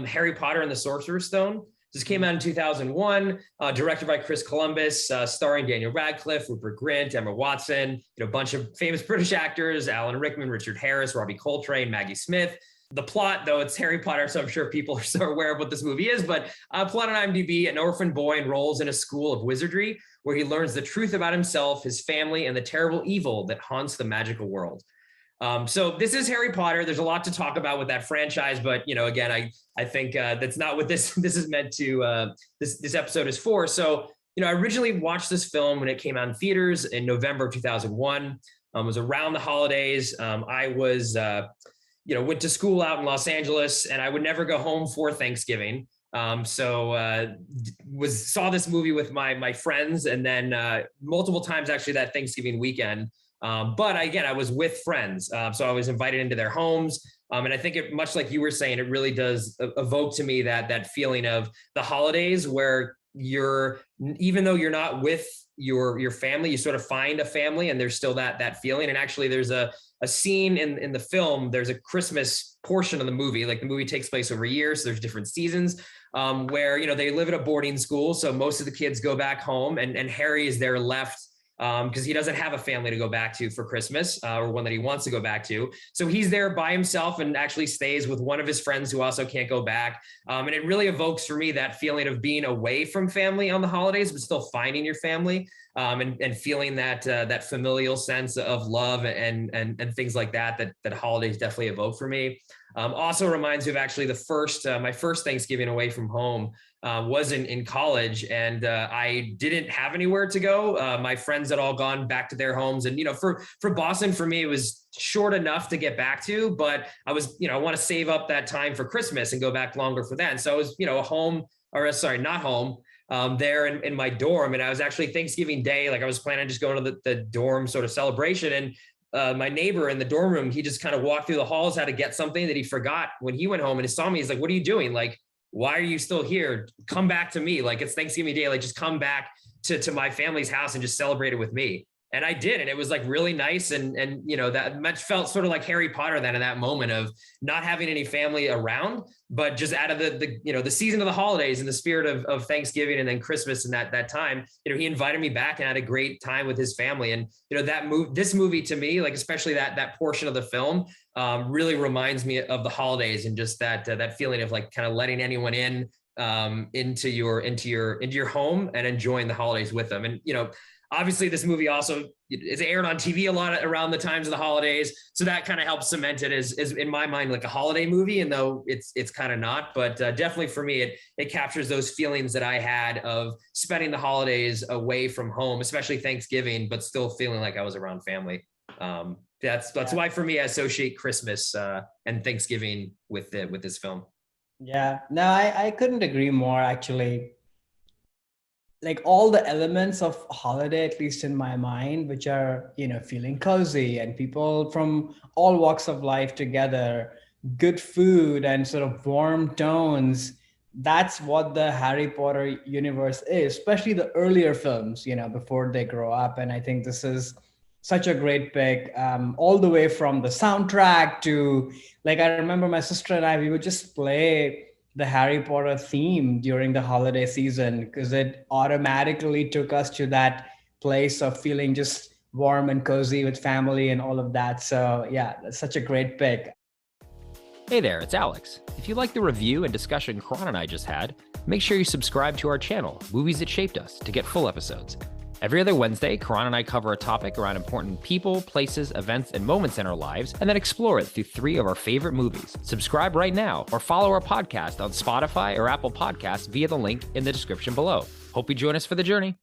Harry Potter and the Sorcerer's Stone. This came out in 2001, directed by Chris Columbus, starring Daniel Radcliffe, Rupert Grint, Emma Watson, a bunch of famous British actors, Alan Rickman, Richard Harris, Robbie Coltrane, Maggie Smith. The plot, though it's Harry Potter, so I'm sure people are so aware of what this movie is, but plot on IMDb, an orphan boy enrolls in a school of wizardry where he learns the truth about himself, his family, and the terrible evil that haunts the magical world. So this is Harry Potter. There's a lot to talk about with that franchise, but again, I think that's not what this is meant to. This episode is for. So I originally watched this film when it came out in theaters in November of 2001. It was around the holidays. I was went to school out in Los Angeles, and I would never go home for Thanksgiving. Saw this movie with my friends, and then multiple times actually that Thanksgiving weekend. But again, I was with friends. So I was invited into their homes. And I think much like you were saying, it really does evoke to me that feeling of the holidays where even though you're not with your family, you sort of find a family and there's still that feeling. And actually there's a scene in the film, there's a Christmas portion of the movie, like the movie takes place over years. So there's different seasons where, they live at a boarding school. So most of the kids go back home and Harry is there left because he doesn't have a family to go back to for Christmas or one that he wants to go back to. So he's there by himself and actually stays with one of his friends who also can't go back. And it really evokes for me that feeling of being away from family on the holidays, but still finding your family and feeling that familial sense of love and things like that holidays definitely evoke for me. Also reminds me of actually my first Thanksgiving away from home was in college, and I didn't have anywhere to go. My friends had all gone back to their homes, and for Boston, for me, it was short enough to get back to, but I was I want to save up that time for Christmas and go back longer for that. So I was not home. There in my dorm, and I was actually Thanksgiving Day, like I was planning on just going to the dorm sort of celebration, and my neighbor in the dorm room, he just kind of walked through the halls, had to get something that he forgot when he went home, and he saw me. He's like, "What are you doing? Like, why are you still here? Come back to me. Like, it's Thanksgiving Day. Like, just come back to my family's house and just celebrate it with me." And I did, and it was like really nice, and that much felt sort of like Harry Potter then in that moment of not having any family around, but just out of the season of the holidays and the spirit of Thanksgiving and then Christmas and that time, he invited me back and had a great time with his family. And this movie to me, like especially that portion of the film, really reminds me of the holidays and just that feeling of like kind of letting anyone into your home and enjoying the holidays with them. And obviously, this movie also is aired on TV a lot around the times of the holidays, so that kind of helps cement it as in my mind like a holiday movie, and though it's kind of not, but definitely for me it captures those feelings that I had of spending the holidays away from home, especially Thanksgiving, but still feeling like I was around family. That's why for me I associate Christmas and Thanksgiving with this film. Yeah, no, I couldn't agree more actually. Like all the elements of holiday, at least in my mind, which are, feeling cozy and people from all walks of life together, good food and sort of warm tones. That's what the Harry Potter universe is, especially the earlier films, before they grow up. And I think this is such a great pick, all the way from the soundtrack to, like, I remember my sister and I, we would just play the Harry Potter theme during the holiday season because it automatically took us to that place of feeling just warm and cozy with family and all of that. So yeah, that's such a great pick. Hey there, it's Alex. If you like the review and discussion Karan and I just had, make sure you subscribe to our channel, Movies That Shaped Us, to get full episodes. Every other Wednesday, Karan and I cover a topic around important people, places, events, and moments in our lives, and then explore it through 3 of our favorite movies. Subscribe right now or follow our podcast on Spotify or Apple Podcasts via the link in the description below. Hope you join us for the journey.